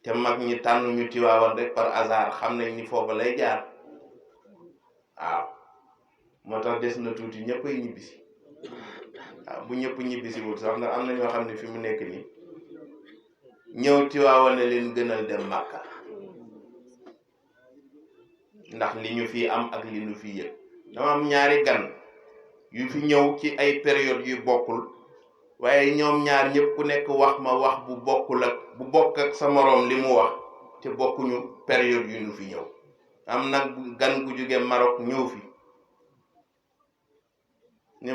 te mag ñi tànn ñu Tiwaawan rek par hasard xam nañ ni foofu lay jaar waaw moo tax des na tuuti ñëppay ñibbisi waaw bu ñëpp ñibbisiwul sax ndax am na ñoo xam ne fi mu nekk nii ñëw Tiwaawan ne leen gënal dem Màkka ndax li ñu fi am ak li ñu fi yëg dama am ñaari gan yu fi ñëw ci ay période yu bokkul waaye ñoom ñaar ñëpp ku nekk wax ma wax bu bokkul ak bu bokk ak sa moroom li mu wax te bokkuñu période yu ñu fi ñëw am nag gan gu jóge Maroc ñëw fi ni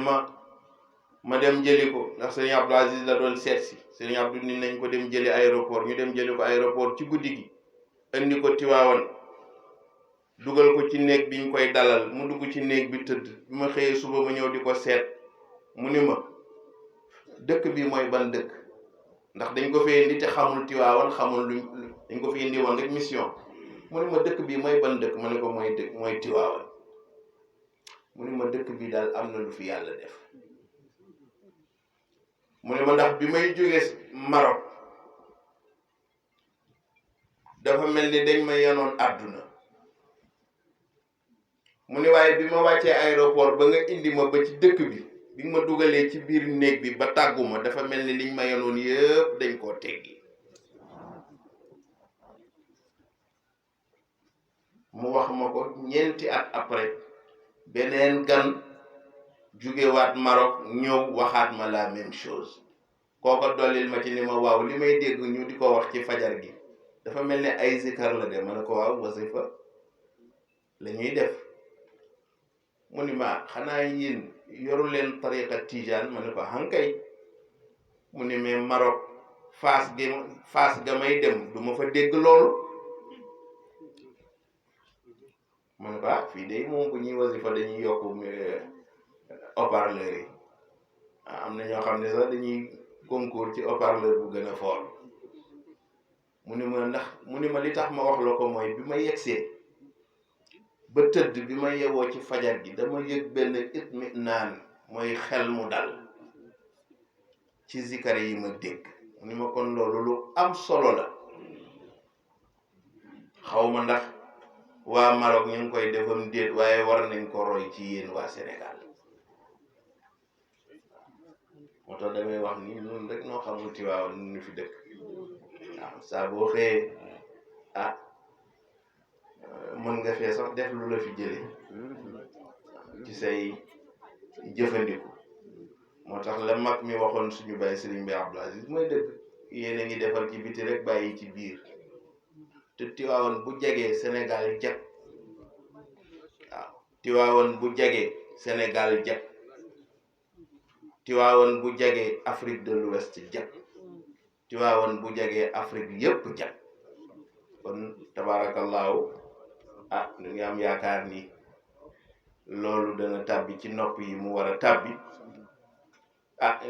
ma dem jëli ko ndax sëriñ Abdou Aziz la doon seet si sëriñ Abdou ni nañ ko dem jëli aéroport ñu dem jëli ko aéroport ci guddi gi indi ko Tiwaawan dugal ko ci néeg bi ñu koy dalal mu dugg ci néeg bi tëdd bi ma xëyee suba ma ñëw di ko seet mu ni ma dëkk bi mooy ban dëkk ndax dañ ko fi indi te xamul Tiwaawan xamul luñ dañ ko fi indi woon rek mission mu ni ma dëkk bi mooy ban dëkk ma ne ko mooy dëkk mooy Tiwaawan mu ni ma dëkk bi daal am na lu fi yàlla def mu ne ma ndax bi may jógee Maroc dafa mel ni dañ ma yenoon àdduna mu ne waaye bi ma wàccee aéroport ba nga indi ma ba ci dëkk bi ma dugalee ci biir néeg bi ba tàgguma dafa mel ni liñ ma yenoon yëpp dañ koo teggi mu wax ma ko ñeenti at après beneen gan jugewaat Maroc ñëw waxaat ma la même chose kooko dollil ma ci ni ma waaw li may dégg ñu di ko wax ci fajar gi dafa mel ni ay zikar la de ma ne ko waaw wasifa la ñuy def mu ni ma xanaa yéen yoru leen tariqa tijaan ma ne ko hankay mu ni mais Maroc Fass ga may dem du ma fa dégg loolu ma ne ko fii de moom bu ñuy wasifa dañuy yokk haut-parleur yi am na ñoo xam ne sax dañuy concours ci haut-parleur bu gën a fort mu ni ma li tax ma wax la ko mooy bi ma yegsee ba tëdd bi ma yewoo ci fajar gi dama yëg benn itminaan mooy xel mu dal ci zikar yi ma dégg mu ni ma kon loolu lu am solo la xaw ma ndax waa Maroc ñu ngi koy defam déet waaye war nañ ko roy ci yéen waa Sénégal moo tax damay wax ni ñun rek noo xamul Tiwaawan nu ñu fi dëkk waaw saa boo xëyee mën nga fee sax def lu la fi jële ci say jëfandiku moo tax la mag mi waxoon suñu bàyyi Sëriñ bi Abdou Aziz mooy dëgg yéen a ngi defar ci biti rek bàyyi ci biir te Tiwaawan bu jegee Sénégal jag waaw Tiwaawan bu jegee Sénégal jag Tiwaawan bu jegee Afrique de l'Ouest jag Tiwaawan bu jegee Afrique yépp jag kon tabaarakallaahu ñu ngi am yaakaar ni loolu dana tàbbi ci nopp yi mu war a tàbbi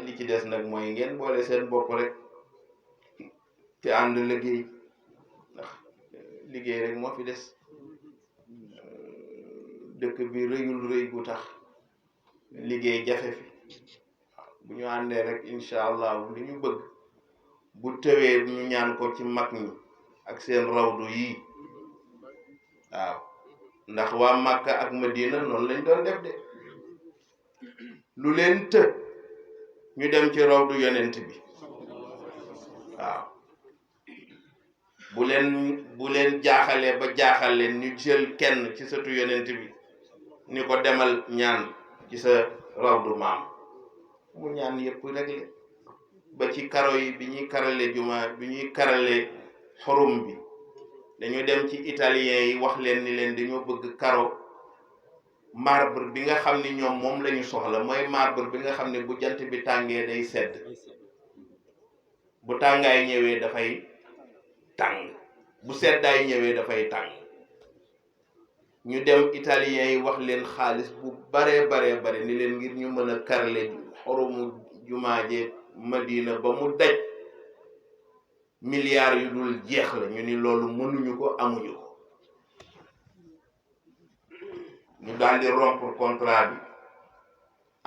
li ci des nag mooy ngeen boole seen bopp rek te ànd liggéey ndax liggéey rek moo fi des dëkk bi rëyul rëy gu tax liggéey jafe fi bu ñu àndee rek incha allah li ñu bëgg bu tëwee ñu ñaan ko ci mag ñi ak seen rawdu yii waaw ndax waa Makka ak Madina noonu lañ doon def de lu leen të ñu dem ci rawdu yonent bi waaw bu leen jaaxalee ba jaaxal leen ñu jël kenn ci sëtu yonent bi ni ko demal ñaan ci sa rawdu maam mu ñaan yëpp réglé ba ci karo yi bi ñuy karale juma bi ñuy karale xorum bi dañu dem ci italien yi wax leen ni leen dañoo bëgg karo marbre bi nga xam ni ñoom moom la ñu soxla mooy marbre bi nga xam ne bu jant bi tàngee day sedd bu tàngaay ñëwee dafay tàng bu seddaay ñëwee dafay tàng ñu dem italien yi wax leen xaalis bu bare ni leen ngir ñu mën a karale xorumu jumaaje Madina ba mu daj milliards yu dul jeex la ñu ni loolu mënuñu ko amuñu ko ñu daal di rompre contrat bi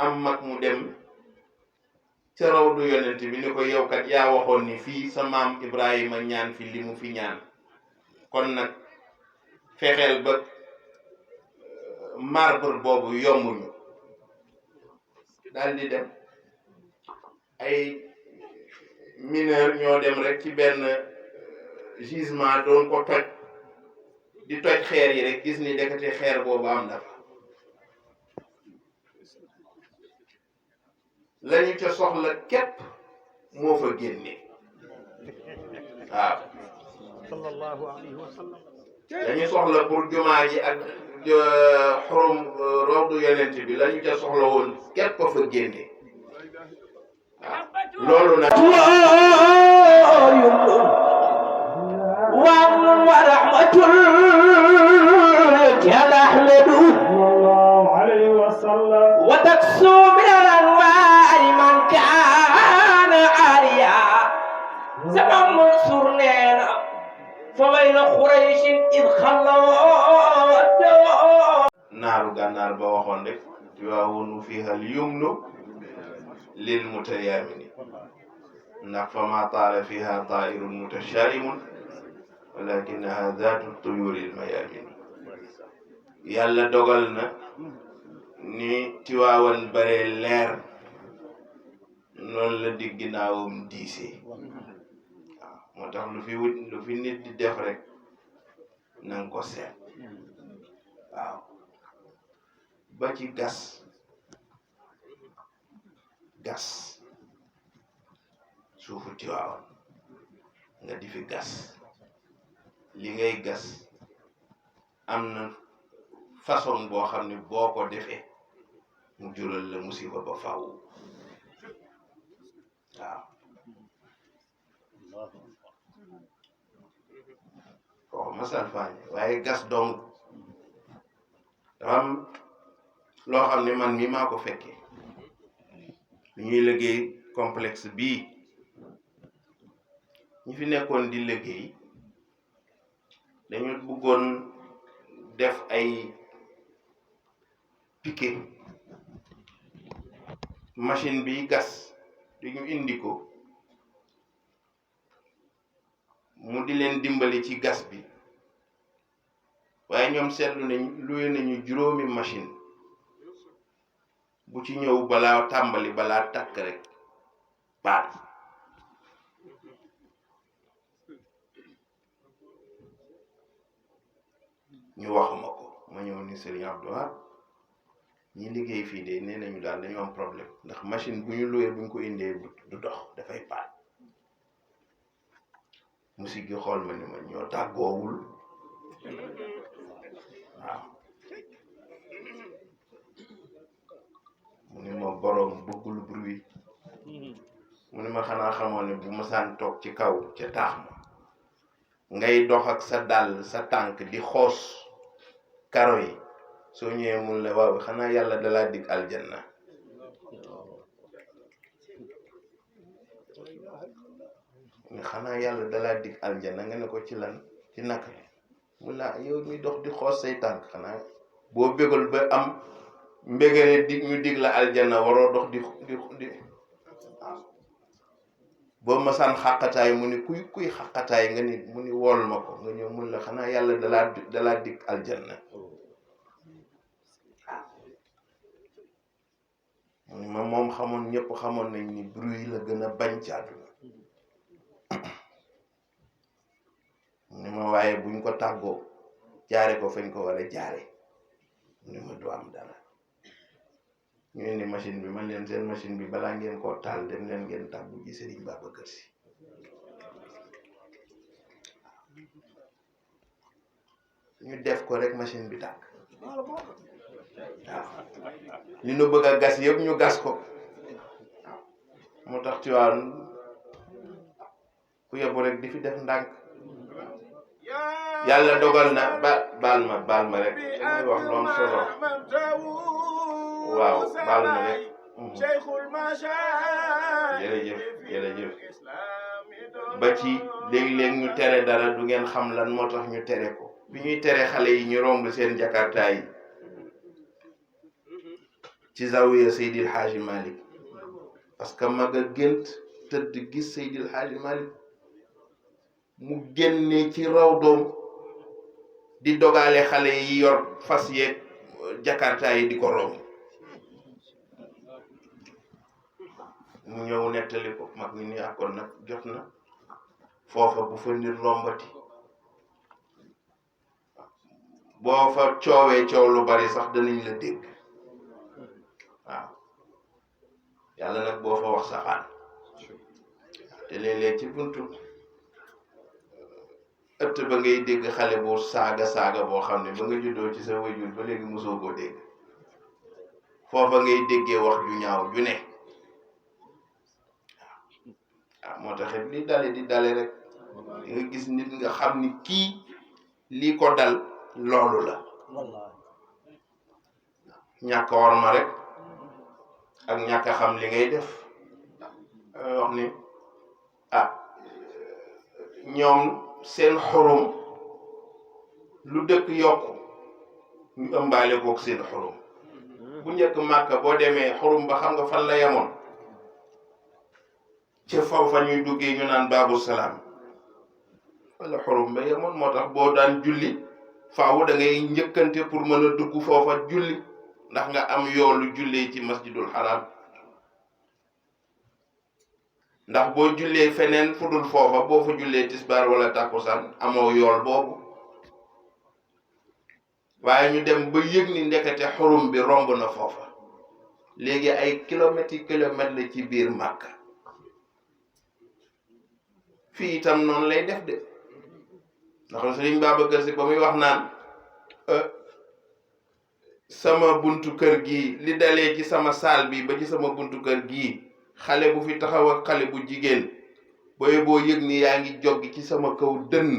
am mag mu dem ca rawdu yonent bi ni ko yow kat yaa waxoon ni fii sa maam Ibrahima ñaan fi li mu fi ñaan kon nag fexeel ba marbre boobu yombuñu daal di dem ay mineur ñoo dem rek ci benn gisement doon ko toj di toj xeer yi rek gis ni dekati xeer boobu am na fa lañu ca soxla képp moo fa génne waaw sallallahu alayhi wa sallam dañu soxla pour jumaa ji ak xurum rawdu yonent bi lañu ca soxla woon képp fa génne waaw loolu nag wa rahmatul ya ahmadu sallallahu alayhi wa sallam wa taksu min al-anwa'i man kana ariya sama Mansour neena fa bayna Qurayshin id xallaw naaru gànnaar ba waxoon rek Tiwaawoonu fiiha al-yumnu lil mutayaamini ndax fa maa taala fiiha taa'irun mutashaa'imun walakinaha zaatu tuyuuril mayaamini yàlla dogal na ni Tiwaawan bare leer noonu la dig ginnaawam diisee waaw moo tax lu fi nit di def rek na nga ko seet waaw ba ci gas suufu Tiwaawan nga di fi gas li ngay gas am na façon boo xam ne boo ko defee mu jural la musiba ba faaw waaw kooku masal faañe waaye gas donc dafa am loo xam ne man mi maa ko fekkee li ñuy liggéey complexe bii ñi fi nekkoon di liggéey dañu bëggoon def ay piquet machine bi gas dañu indi ko mu di leen dimbali ci gas bi waaye ñoom seetlu nañ luye nañu juróomi machine bu ci ñëw balaa tàmbali balaa takk rek paat ñu waxuma ko ma ñëw ni Serigne Abdou ñi liggéey fii de nee nañu daal dañu am problème ndax machine bu ñu luye bu ñu ko indee du dox dafay paat musique gi xool ma ni ma ñoo tàggoowul waaw mu ni ma boroom bëggul bruit mu ni ma xanaa xamoon ne bu ma saan toog ci kaw ca taax ma ngay dox ak sa dàll sa tànk di xoos karo yi soo ñëwee mun la waaw xanaa yàlla dalaa dig aljanna xanaa yàlla dalaa dig aljanna nga ne ko ci lan ci naka mun la yow mi dox di xoos say tànk xanaa boo bégal ba am mbégale dig ñu dig la aljanna waroo dox di waaw boo masaan xàqataay mu ni kuy xàqataay nga ni mu ni wool ma ko nga ñëw mun la xanaa yàlla dalaa dig aljanna mu ni ma moom xamoon ñëpp xamoon nañ ni bruit la gën a bañ ci àdduna mu ni ma waaye buñ ko tàggoo jaare ko fañ ko war a jaare mu ni ma du am dara ñu indi machine bi man leen seen machine bi balaa ngeen koo taal dem leen ngeen tàggu ji Serigne Babacar Sy ñu def ko rek machine bi tàkk waaw li nu bëgg a gas yëpp ñu gas ko waaw moo tax ci waan ku yóbbu rek di fi def ndànk yàlla dogal na baal ma rek damay wax lu am solo waaw baal ma rek jërëjëf ba ci léeg-léeg ñu tere dara du ngeen xam lan moo tax ñu tere ko bi ñuy tere xale yi ñu romb seen jakarta yi ci zawiya Seydil Hadji Malick parce que mag a gént tëdd gis Seydil Hadji Malick mu génne ci raw doom di dogale xale yi yor fas yeeg jakarta yi di ko romb mu ñëw nettali ko mag ñi ni akkoon nag jot na foofa bu fa nit rombati boo fa coowee coow lu bari sax danañ la dégg waaw yàlla nag boo fa wax saxaan te léeg-léeg ci buntu ëtt ba ngay dégg xale boo saaga boo xam ne ba nga juddoo ci sa wajur ba léegi mosoo koo dégg foofa ngay déggee wax ju ñaaw ju ne waaw moo taxit li dale di dale rek di nga gis nit nga xam ni kii lii ko dal loolu la ñàkk worma rek ak ñàkk xam li ngay def wax ni ñoom seen xurum lu dëkk yokk ñu ëmbaale kook seen xurum bu njëkk Màkka boo demee xurum ba xam nga fan la yemoon ca faw fa ñuy duggee ñu naan baabu salaam wala xurum ba yemoon moo tax boo daan julli faaw da ngay njëkkante pour mën a dugg foofa julli ndax nga am yoolu jullee ci masjidul haram ndax boo jullee feneen fudul foofa boo fa jullee tisbaar wala takkusaan amoo yool boobu waaye ñu dem ba yëg ni ndekete xurum bi romb na foofa léegi ay kilomètres la ci biir Màkka fii itam noonu lay def de ndax Sëriñ Babacar Si ba muy wax naan sama buntu kër gi li dalee ci sama saal bi ba ci sama buntu kër gi xale bu fi taxaw ak xale bu jigéen boo yëg ni yaa ngi joggi ci sama kaw dënn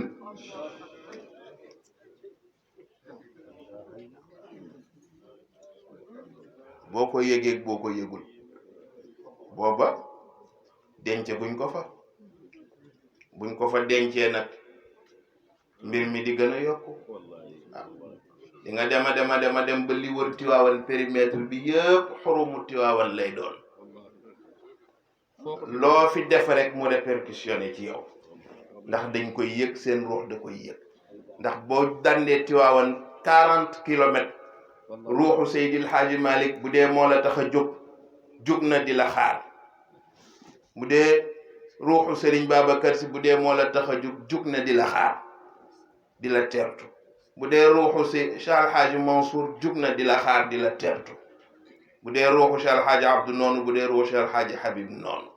boo ko yëgeeg boo ko yëgul booba denc buñ ko fa dencee nag mbir mi di gën a yokku waaw di nga dem ba li wër Tiwaawan périmètre bi yëpp xurumu Tiwaawan lay doon loo fi def rek mu répercussionné ci yow ndax dañ koy yëg seen ruux da koy yëg ndax boo dandee Tiwaawan 40 kilomètres ruuxu Seydil Hadji Malick bu dee moo la tax a jóg na di la xaar bu dee ruuxu Serigne Babacar Si bu dee moo la tax a jóg na di la xaar di la tertu bu dee ruuxu si Cheikh Al Hadji Mansour jug na di la xaar di la tertu bu dee ruuxu Cheikh Al Hadji Abdou noonu bu dee ruuxu Cheikh Al Hadji Habib noonu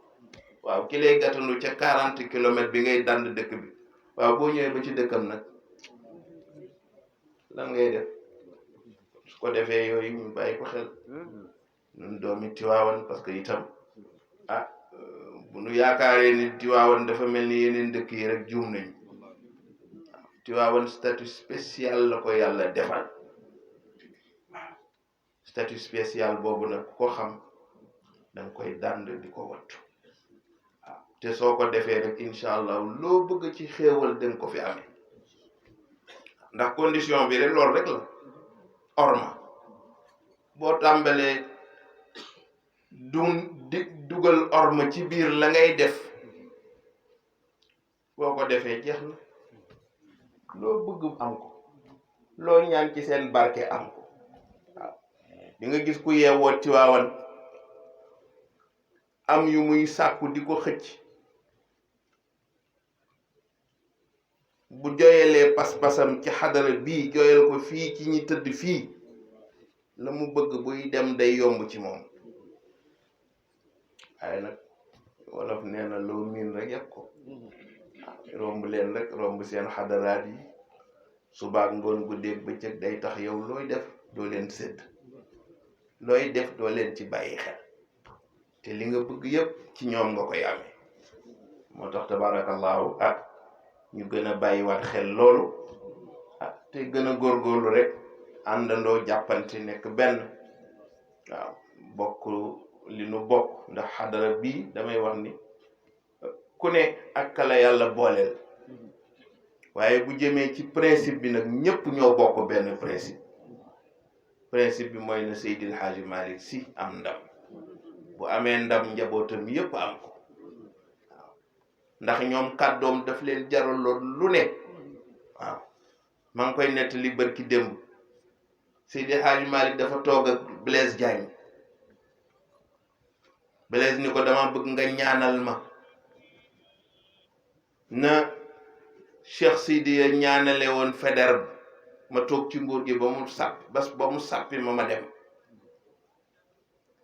waaw ki lay gàttandu ca 40 kilomètres bi ngay dand dëkk bi waaw boo ñëwee ba ci dëkkam nag lan ngay def su ko defee yooyu ñu bàyyi ko xel ñun doomi Tiwaawan parce que itam bu nu yaakaaree ni Tiwaawan dafa mel ni yeneen dëkk yi rek juum nañu Tiwaawan statut spécial la ko yàlla defal statut spécial boobu nag ku ko xam danga koy dànd di ko wattu waaw te soo ko defee rek incha allah loo bëgg ci xéewal danga ko fi amee ndax condition bi rek loolu rek la orma boo tàmbalee dugal orma ci biir la ngay def boo ko defee jeex na loo bëgg am ko loo ñaan ci seen barke am ko waaw di nga gis ku yeewoo Tiwaawan am yu muy sàkku di ko xëcc bu joyelee pas-pasam ci xadara bii joyal ko fii ci ñi tëdd fii la mu bëgg buy dem day yomb ci moom waaye nag wolof nee na loo miin rek yàq ko romb leen rek romb seen xadaraat yi subaak ngoon guddeeg bëccëg day tax yow looy def doo leen sédd looy def doo leen ci bàyyi xel te li nga bëgg yépp ci ñoom nga koy amee moo tax tabaarakallaahu ñu gën a bàyyiwaat xel loolu te gën a góorgóorlu rek àndandoo jàppante nekk benn waaw bokk li nu bokk ndax xadara bii damay wax ni ku ne ak kala yàlla booleel waaye bu jëmee ci principe bi nag ñëpp ñoo bokk benn principe bi mooy na Seydil Hadji Malick Sy am ndam bu amee ndam njabootam yépp am ko waaw ndax ñoom kàddoom daf leen jaraloon lu ne waaw maa ngi koy nettali bërki démb Seydi Hadji Malick dafa toog ak Blaise Diagne Blaise ni ko dama bëgg nga ñaanal ma na Cheikh Sidiya ñaanale woon Faidherbe ma toog ci nguur gi ba mu sàppi ma dem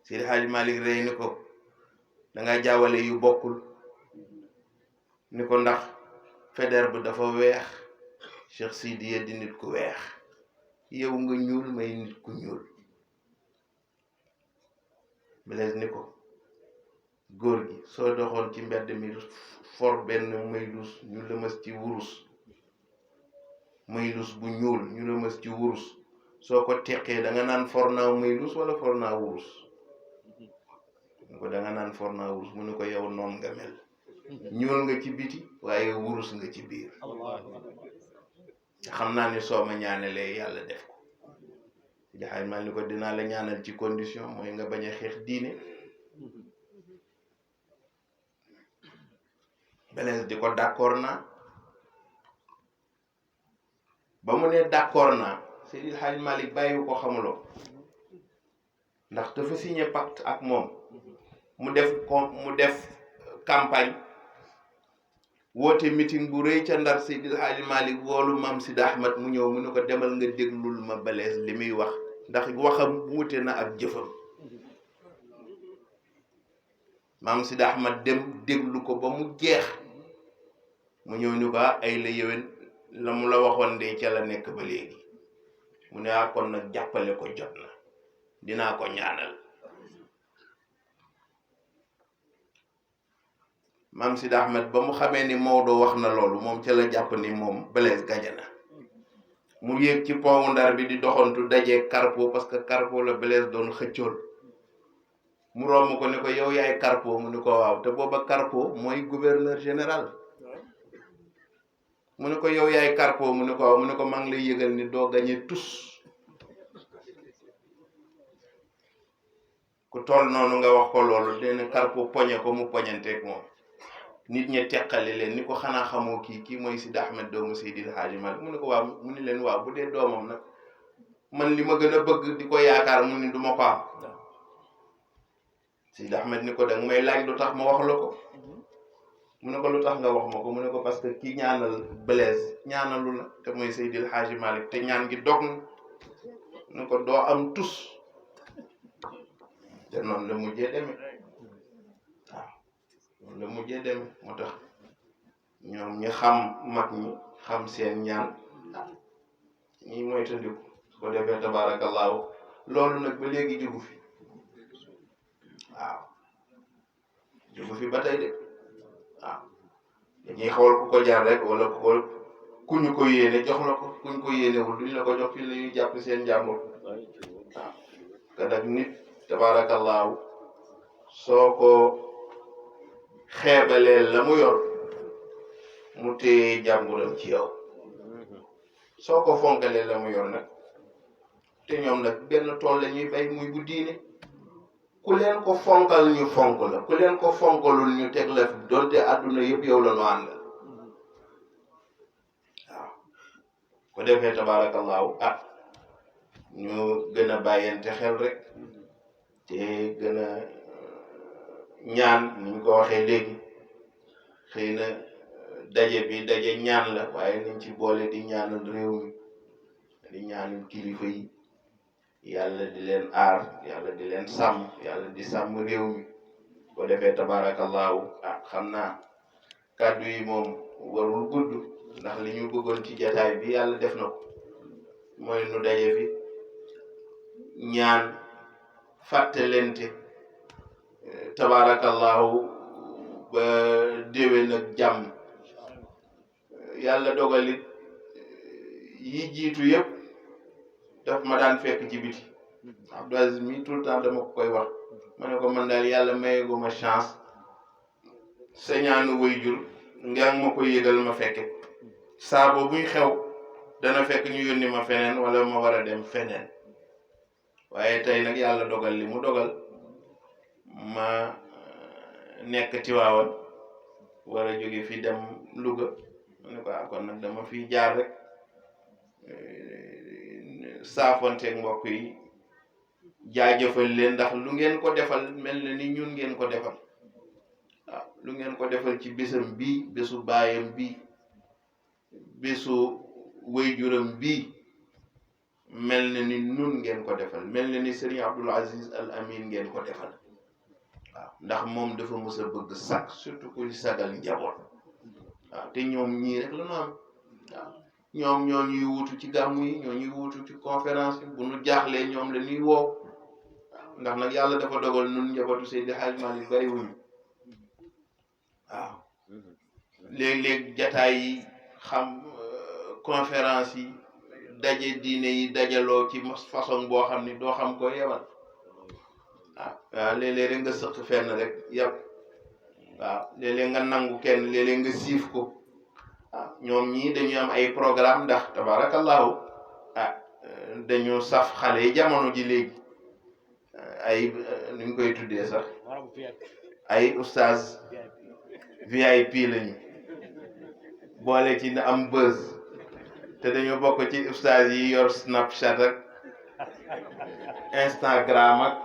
Seydi Hadji Malick rey ni ko danga jaawale yu bokkul ni ko ndax Faidherbe dafa weex Cheikh Sidiya di nit ku weex yow nga ñuul may nit ku ñuul Blaise ni ko góor gi soo doxoon ci mbedd mi for benn maylus ñu lëmas ci wurus maylus bu ñuul ñu lëmas ci wurus soo ko teqee da nga naan for naa maylus wala for naa wurus mu ko da nga naan for naa wurus mu ne ko yow noon nga mel ñuul nga ci biti waaye wurus nga ci biir xam naa ni soo ma ñaanalee yàlla def ko jaxaay mal ni ko dinaa la ñaanal ci condition mooy nga bañ a xeex diine Blaise di ko d'accord naa ba mu ne d'accord naa Seydi El Hadji Malick bàyyiwu ko xamuloo ndax dafa signé pacte ak moom mu def campagne woote meeting bu rëy ca Ndar. Seydi El Hadji Malick woolu Maam Sidi Ahmed mu ñëw mu ne ko demal nga déglul ma Blaise li muy wax ndax waxam wuute na ak jëfam. Maam Sidi Ahmed dem déglu ko ba mu jeex mu ñëw ni ko ay la yéwén la mu la waxoon de ca la nekk ba léegi mu ne kon nag jàppale ko jot na dinaa ko ñaanal. Maam Sidi Ahmed ba mu xamee ni Maodo wax na loolu moom ca la jàpp ni moom Blaise gañe na mu yéeg ci pont Ndar bi di doxantu dajee Carpo parce que Carpo la Blaise doon xëccool mu romb ko ni ko yow yaay Carpo mu ni ko waaw te booba Carpo mooy gouverneur général mu ne ko yow yaay Carpo mu ne ko waaw mu ne ko maa ngi lay yëgal ni doo gañe tus ku toll noonu nga wax ko loolu dina Carpo poñe ko mu poñanteeg moom nit ñi teqale leen ni ko xanaa xamoo kii mooy Sidi Ahmed doomu Seydi El Hadji Malick mu ne ko waaw mu ni leen waaw bu dee doomam nag man li ma gën a bëgg di ko yaakaar mu ni du ma ko am Sidi Ahmed ni ko danga may laaj lu tax ma wax la ko mu ne ko lu tax nga wax ma ko mu ne ko parce que ki ñaanal Blaise ñaanalu la te mooy Seydi El Hadji Malick te ñaan gi dog na mu ne ko doo am tus te noonu la mujjee demee waaw noonu la mujjee demee moo tax ñoom ñi xam mag ñi xam seen ñaan ñi moytandiku su ko defee tabaarakallaahu loolu nag ba léegi jugu fi waaw jugu fi ba tey de waaw dañuy xool ku ko jaar rek wala ku ñu ko yéene jox la ko ku ñu ko yéenewul duñ la ko jox fii la ñuy jàpp seen njàmbur waaw ka nag nit tabaarakallaahu soo ko xeebalee la mu yor mu téye jàmburam ci yow soo ko fonkalee la mu yor nag te ñoom nag benn tool la ñuy bay muy bu diine ku leen ko fonkal ñu fonk la ku leen ko fonkalul ñu teg la fi donte àdduna yëpp yow la ñu àndal waaw ko defee tabaarakallaahu ñu gën a bàyyante xel rek te gën a ñaan ni ñu ko waxee léegi xëy na daje bi daje ñaan la waaye nañ ci boole di ñaanal réew mi di ñaanal kilifa yi yàlla di leen aar yàlla di leen sàmm yàlla di sàmm réew mi ko defee tabaarakallaahu xam naa kàddu yi moom warul gudd ndax li ñu bëggoon ci jataay bi yàlla def na ko mooy nu daje fi ñaan fàttalente tabaarakallaahu ba déwén ak jàmm yàlla dogalit yi jiitu yëpp daf ma daan fekk ci biti Abdou Aziz mi tout le temps dama ko koy wax ma ne ko man daal yàlla mayeguma chance sa ñaanu waajur nga ma ko yëgal ma fekke saa boo buy xew dana fekk ñu yónni ma feneen wala ma war a dem feneen waaye tey nag yàlla dogal li mu dogal ma nekk Tiwaawan war a jóge fi dem Louga ma ne ko kon nag dama fi jaar rek saafonteeg mbokk yi jaajëfal leen ndax lu ngeen ko defal mel na ni ñun ngeen ko defal waaw lu ngeen ko defal ci bésam bii bésu baayam bii bésu wayjuram bii mel na ni nun ngeen ko defal mel na ni Serigne Abdoul Aziz Al Amin ngeen ko defal waaw ndax moom dafa mës a bëgg sax surtout kuy sagal njaboot waaw te ñoom ñii rek la ñu am waaw ñoom ñoo ñuy wuutu ci gàmmu yi ñoo ñuy wuutu ci conférence yi bu nu jaaxlee ñoom la ñuy woo waaw ndax nag yàlla dafa dogal nun njabootu Seydi Hadj Malick bari wuñu waaw léeg-léeg jataay yi xam conférence yi daje diine yi dajaloo ci façon boo xam ni doo xam ko yebal waaw léeg-léeg rek nga sëq fenn rek yàpp waaw léeg-léeg nga nangu kenn léeg-léeg nga siif ko waaw ñoom ñii dañuy am ay programme ndax tabarakallahu dañu saf xale yi jamono ji léegi ay nu ñu koy tuddee sax ay oustaz VIP lañu boole ci na am buzz te dañoo bokk ci oustaz yi yor Snapchat ak Instagram ak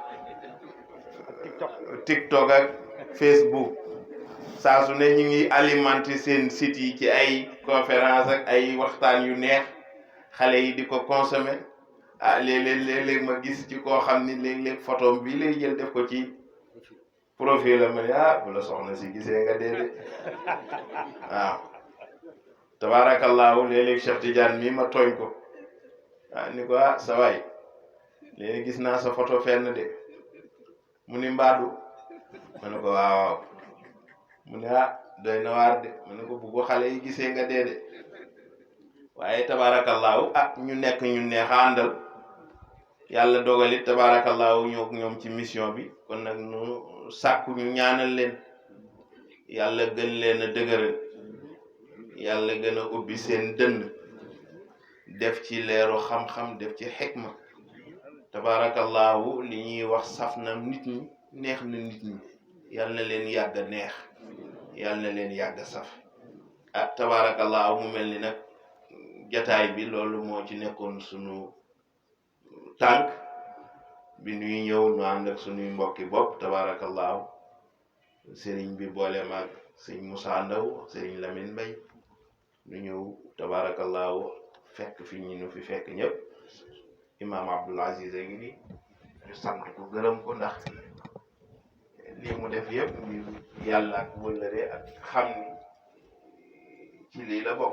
TikTok ak Facebook saa su ne ñu ngi alimenter seen site yi ci ay conférence ak ay waxtaan yu neex xale yi di ko consommer léeg-léeg ma gis ci koo xam ni léeg-léeg photo bi lay jël def ko ci profil la ma ne bu la soxna si gisee nga dee de waaw tabaarakallaahu léeg-léeg Cheikh Tidiane mi ma tooñ ko ni ko sa waay léegi gis naa sa photo fenn de mu ni mbaadu ma ne ko waaw mu ne doy na waar de ma ne ko bu ko xale yi gisee nga dee de waaye tabaarakallaahu ñu nekk ñu neex a àndal yàlla dogalit tabaarakallaahu ñoom ci mission bi kon nag nu sàkku ñu ñaanal leen yàlla gën leen a dëgëral yàlla gën a ubbi seen dënn def ci leeru xam-xam def ci xikma tabaarakallaahu li ñuy wax saf na nit ñi neex na nit ñi yàlla na leen yàgg a neex yàlla na leen yàgg a saf tabaarakallaahu mu mel ni nag jataay bi loolu moo ci nekkoon sunu tànk bi nuy ñëw nu ànd ak sunuy mbokki bopp tabaarakallaahu sëriñ bi boole maag sëñ Moussa Ndaw sëriñ Lamine Mbay nu ñëw tabaarakallaahu fekk fi ñi nu fi fekk ñëpp imaam Abdoul Aziz a ngi ni ñu sant ko gërëm ko ndax lii mu def yëpp ngir yàlla ak wëllëre ak xam ni ci lii la bokk